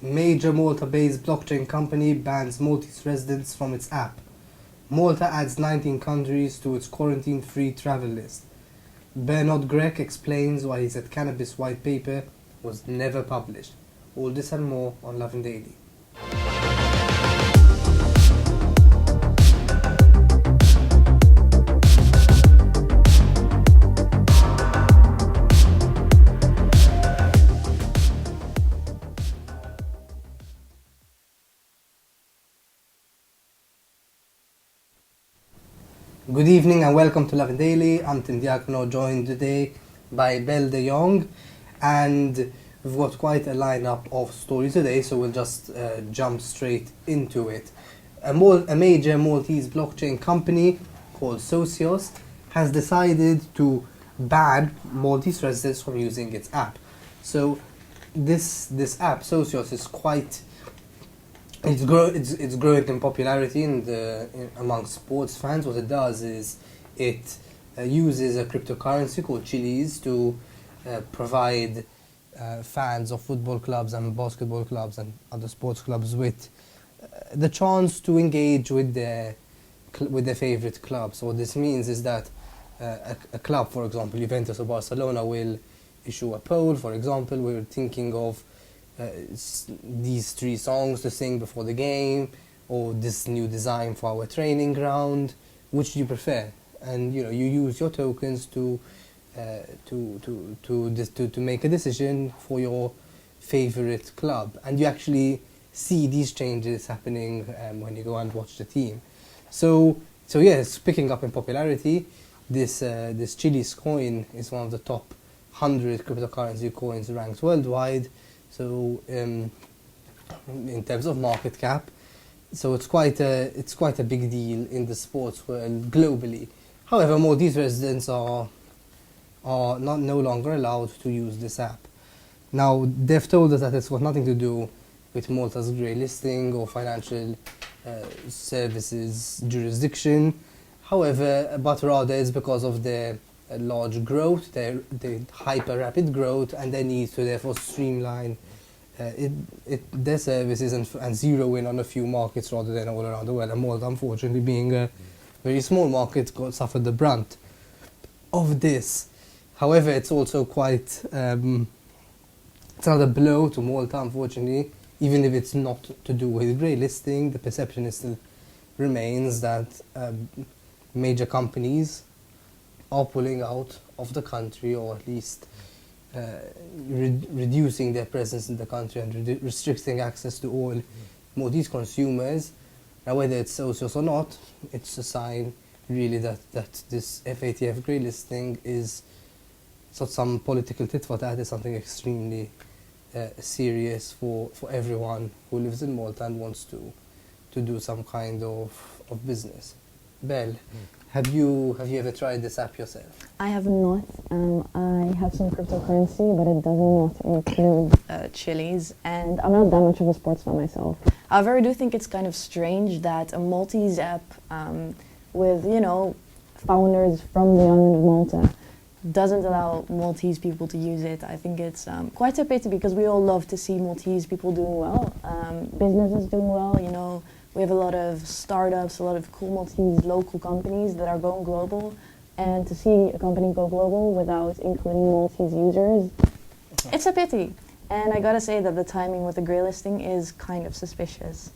Major Malta-based blockchain company bans Maltese residents from its app. Malta adds 19 countries to its quarantine-free travel list. Bernard GRECH explains why his cannabis white paper was never published. All this and more on Lovin Daily. Good evening and welcome to Lovin Daily. I'm Tim Diacono, joined today by Belle de Jong, and we've got quite a lineup of stories today, so we'll just jump straight into it. A major Maltese blockchain company called Socios has decided to ban Maltese residents from using its app. So this app, Socios, is quite... It's growing in popularity among sports fans. What it does is it uses a cryptocurrency called Chili's to provide fans of football clubs and basketball clubs and other sports clubs with the chance to engage with their favorite club. So what this means is that a club, for example, Juventus or Barcelona, will issue a poll. For example, we're thinking of these 3 songs to sing before the game, or this new design for our training ground. Which do you prefer? And you use your tokens to make a decision for your favorite club, and you actually see these changes happening when you go and watch the team. So yes, picking up in popularity. This Chili's coin is one of the top 100 cryptocurrency coins ranked worldwide. So in terms of market cap, so it's quite a big deal in the sports world globally. However, Maltese residents are no longer allowed to use this app. Now, they've told us that it's got nothing to do with Malta's grey listing or financial services jurisdiction. However, but rather it's because of their large growth, their hyper rapid growth, and their need to therefore streamline their services and zero in on a few markets rather than all around the world. And Malta, unfortunately, being a very small market, suffered the brunt of this. However, it's also quite it's another blow to Malta, unfortunately. Even if it's not to do with grey listing, the perception still remains that major companies are pulling out of the country, or at least reducing their presence in the country and restricting access to all Maltese consumers. Now, whether it's Socios or not, it's a sign really that this FATF grey listing is not some political tit for tat. It's something extremely serious for everyone who lives in Malta and wants to do some kind of business. Belle, have you ever tried this app yourself? I have not. I have some cryptocurrency, but it does not include Chili's, and I'm not that much of a sports fan myself. However, I do think it's kind of strange that a Maltese app with, founders from the island of Malta doesn't allow Maltese people to use it. I think it's quite a pity, because we all love to see Maltese people doing well, businesses doing well, We have a lot of startups, a lot of cool Maltese local companies that are going global, and to see a company go global without including Maltese users, it's a pity. And I gotta say that the timing with the grey listing is kind of suspicious.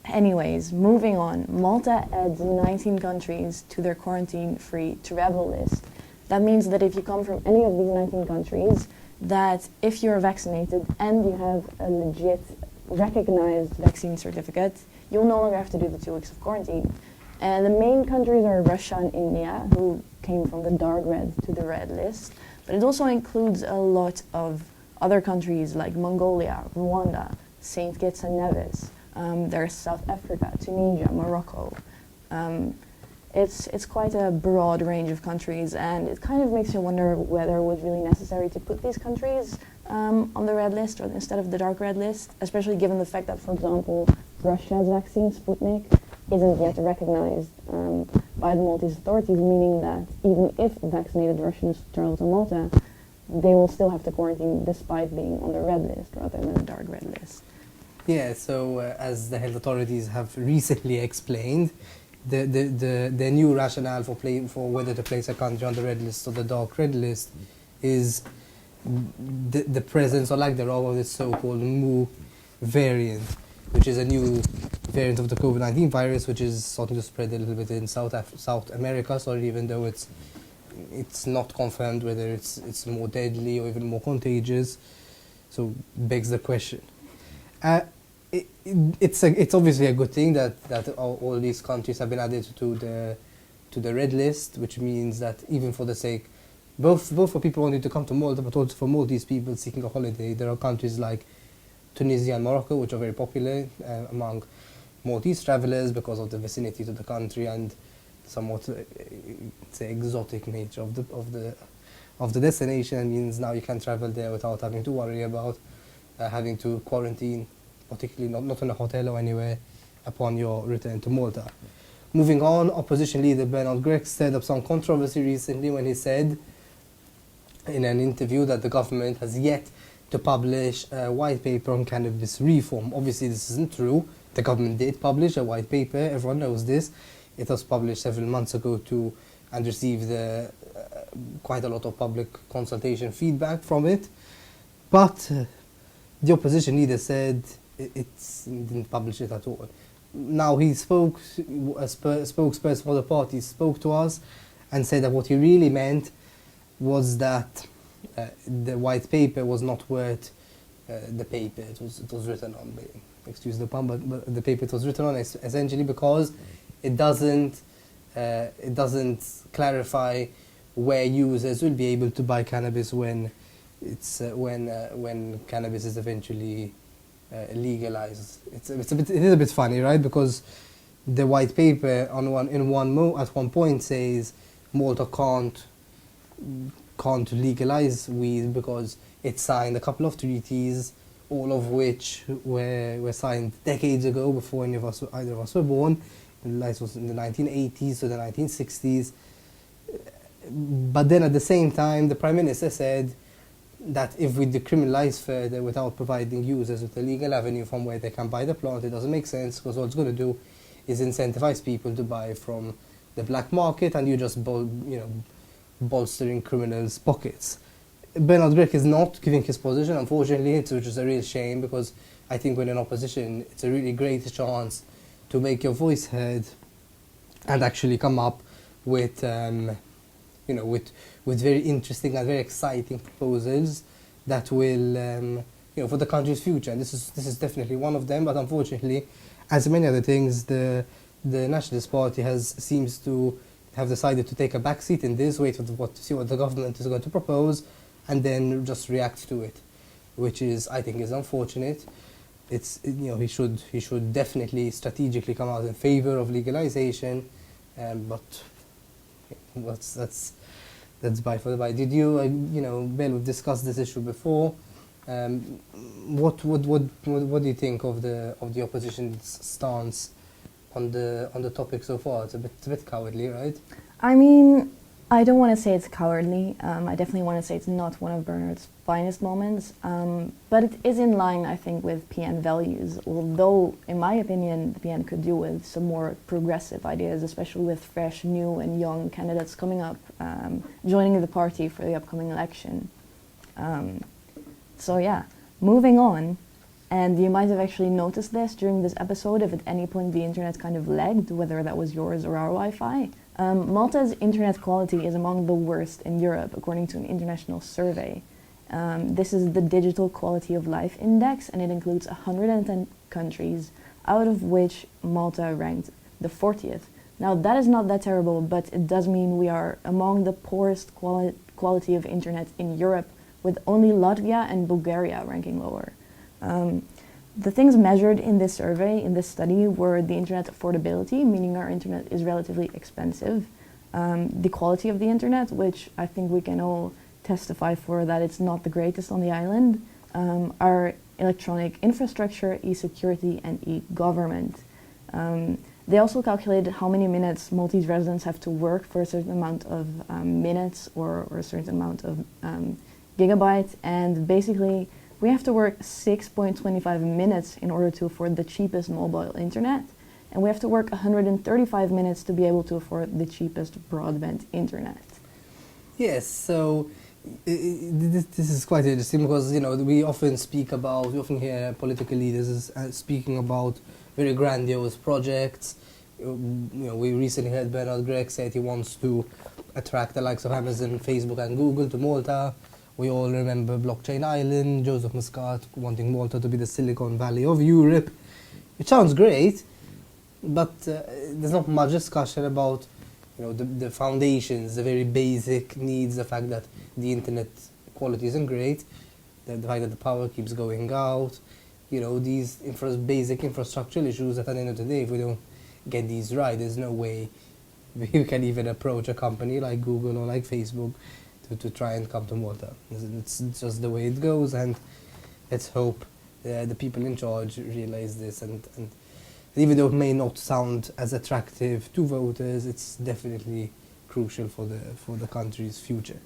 Anyways, moving on, Malta adds 19 countries to their quarantine-free travel list. That means that if you come from any of these 19 countries, that if you're vaccinated and you have a legit recognized vaccine certificate, you'll no longer have to do the 2 weeks of quarantine. And the main countries are Russia and India, who came from the dark red to the red list. But it also includes a lot of other countries like Mongolia, Rwanda, St. Kitts and Nevis. There's South Africa, Tunisia, Morocco. It's quite a broad range of countries, and it kind of makes you wonder whether it was really necessary to put these countries on the red list or instead of the dark red list, especially given the fact that, for example, Russia's vaccine, Sputnik, isn't yet recognized by the Maltese authorities, meaning that even if vaccinated Russians travel to Malta, they will still have to quarantine despite being on the red list rather than the dark red list. Yeah, so as the health authorities have recently explained, the new rationale for whether to place a country on the red list or the dark red list is the presence or lack thereof of this so-called Mu variant, which is a new variant of the COVID-19 virus, which is starting to spread a little bit in South America. So even though it's not confirmed whether it's more deadly or even more contagious, so begs the question. It's obviously a good thing that all these countries have been added to the red list, which means that even for the sake both for people wanting to come to Malta, but also for Maltese people seeking a holiday, there are countries like Tunisia and Morocco, which are very popular among Maltese travellers because of the vicinity to the country and somewhat say exotic nature of the destination. It means now you can travel there without having to worry about having to quarantine, particularly not in a hotel or anywhere, upon your return to Malta. Moving on, opposition leader Bernard Grech stirred up some controversy recently when he said in an interview that the government has yet to publish a white paper on cannabis reform. Obviously this isn't true. The government did publish a white paper, everyone knows this. It was published several months ago and received quite a lot of public consultation feedback from it. But the opposition leader said it didn't publish it at all. Now a spokesperson for the party spoke to us and said that what he really meant was that the white paper was not worth the paper it was written on. Excuse the pun, but the paper it was written on is essentially because it doesn't clarify where users will be able to buy cannabis when cannabis is eventually legalized. It is a bit funny, right? Because the white paper at one point says Malta can't legalize weed because it signed a couple of treaties, all of which were signed decades ago before either of us were born. It was in the 1980s to the 1960s. But then at the same time, the Prime Minister said that if we decriminalize further without providing users with a legal avenue from where they can buy the plant, it doesn't make sense, because what it's going to do is incentivize people to buy from the black market, and you just bolstering criminals' pockets. Bernard Grech is not giving his position, unfortunately, which is a real shame, because I think when in opposition, it's a really great chance to make your voice heard and actually come up with with very interesting and very exciting proposals that will for the country's future. And this is definitely one of them. But unfortunately, as many other things, the Nationalist Party seems to have decided to take a back seat in this, wait to see what the government is going to propose, and then just react to it, which I think is unfortunate. He should definitely strategically come out in favor of legalization, but that's by for the by. Did you Bill, we've discussed this issue before. What do you think of the opposition's stance on the topic so far? It's a bit cowardly, right? I mean, I don't want to say it's cowardly. I definitely want to say it's not one of Bernard's finest moments. But it is in line, I think, with PN values. Although, in my opinion, the PN could do with some more progressive ideas, especially with fresh, new, and young candidates coming up, joining the party for the upcoming election. So yeah, moving on. And you might have actually noticed this during this episode if at any point the internet kind of lagged, whether that was yours or our Wi-Fi. Malta's internet quality is among the worst in Europe, according to an international survey. This is the Digital Quality of Life Index, and it includes 110 countries, out of which Malta ranked the 40th. Now, that is not that terrible, but it does mean we are among the poorest quality of internet in Europe, with only Latvia and Bulgaria ranking lower. The things measured in this survey, in this study, were the internet affordability, meaning our internet is relatively expensive, the quality of the internet, which I think we can all testify for that it's not the greatest on the island, our electronic infrastructure, e-security, and e-government. They also calculated how many minutes Maltese residents have to work for a certain amount of minutes or a certain amount of gigabytes, and basically We have to work 6.25 minutes in order to afford the cheapest mobile internet, and we have to work 135 minutes to be able to afford the cheapest broadband internet. Yes, so this is quite interesting because, you know, we often hear political leaders speaking about very grandiose projects. You know, we recently heard Bernard Grech say he wants to attract the likes of Amazon, Facebook and Google to Malta. We all remember Blockchain Island, Joseph Muscat wanting Malta to be the Silicon Valley of Europe. It sounds great, but there's not much discussion about, you know, the foundations, the very basic needs, the fact that the internet quality isn't great, the fact that the power keeps going out, you know, these basic infrastructural issues that at the end of the day, if we don't get these right, there's no way we can even approach a company like Google or like Facebook to try and come to Malta. It's just the way it goes, and let's hope the people in charge realize this, and even though it may not sound as attractive to voters, it's definitely crucial for the country's future.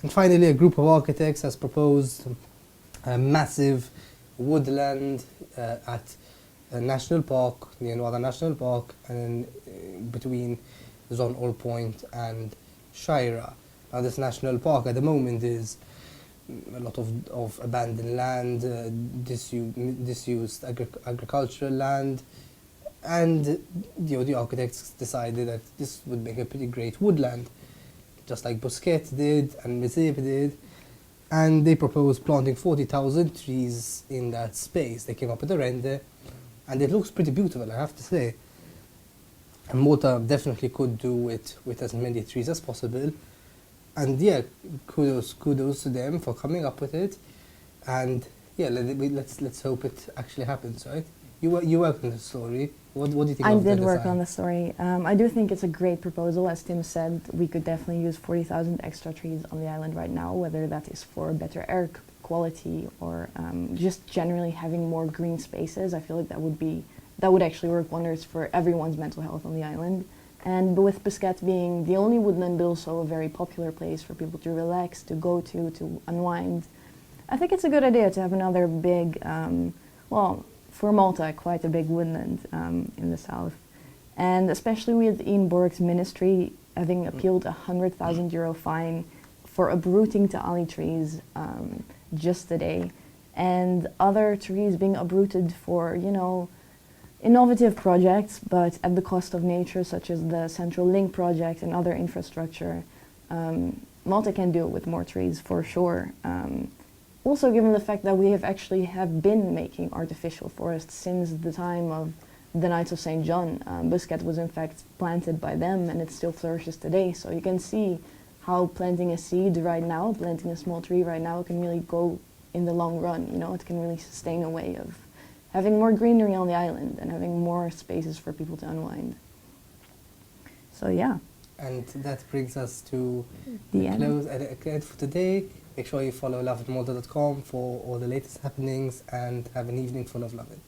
And finally, a group of architects has proposed a massive woodland at a national park, the INWADAR National Park, and between Zon All Point and Shira. Now, this national park at the moment is a lot of abandoned land, disused agricultural land, and the architects decided that this would make a pretty great woodland, just like Busquets did and Mesep did, and they proposed planting 40,000 trees in that space. They came up with a render, and it looks pretty beautiful, I have to say. And Malta definitely could do it with as many trees as possible. And yeah, kudos to them for coming up with it. And yeah, let's hope it actually happens, right? You worked on the story. What do you think of the design? I did work on the story. I do think it's a great proposal. As Tim said, we could definitely use 40,000 extra trees on the island right now, whether that is for better air quality or just generally having more green spaces. I feel like that would actually work wonders for everyone's mental health on the island. And with Busquets being the only woodland, but also a very popular place for people to relax, to go to unwind, I think it's a good idea to have another big, for Malta, quite a big woodland in the south. And especially with Ian Borg's ministry having appealed €100,000 fine for uprooting ta'ali trees just today, and other trees being uprooted for, you know, innovative projects, but at the cost of nature, such as the Central Link project and other infrastructure. Malta can do it with more trees, for sure. Also, given the fact that we have been making artificial forests since the time of the Knights of St. John. Busquets was in fact planted by them, and it still flourishes today. So you can see how planting a seed right now, planting a small tree right now, can really go in the long run. You know, it can really sustain a way of having more greenery on the island and having more spaces for people to unwind. So yeah. And that brings us to the end for today. Make sure you follow lovinmalta.com for all the latest happenings, and have an evening full of lovin'.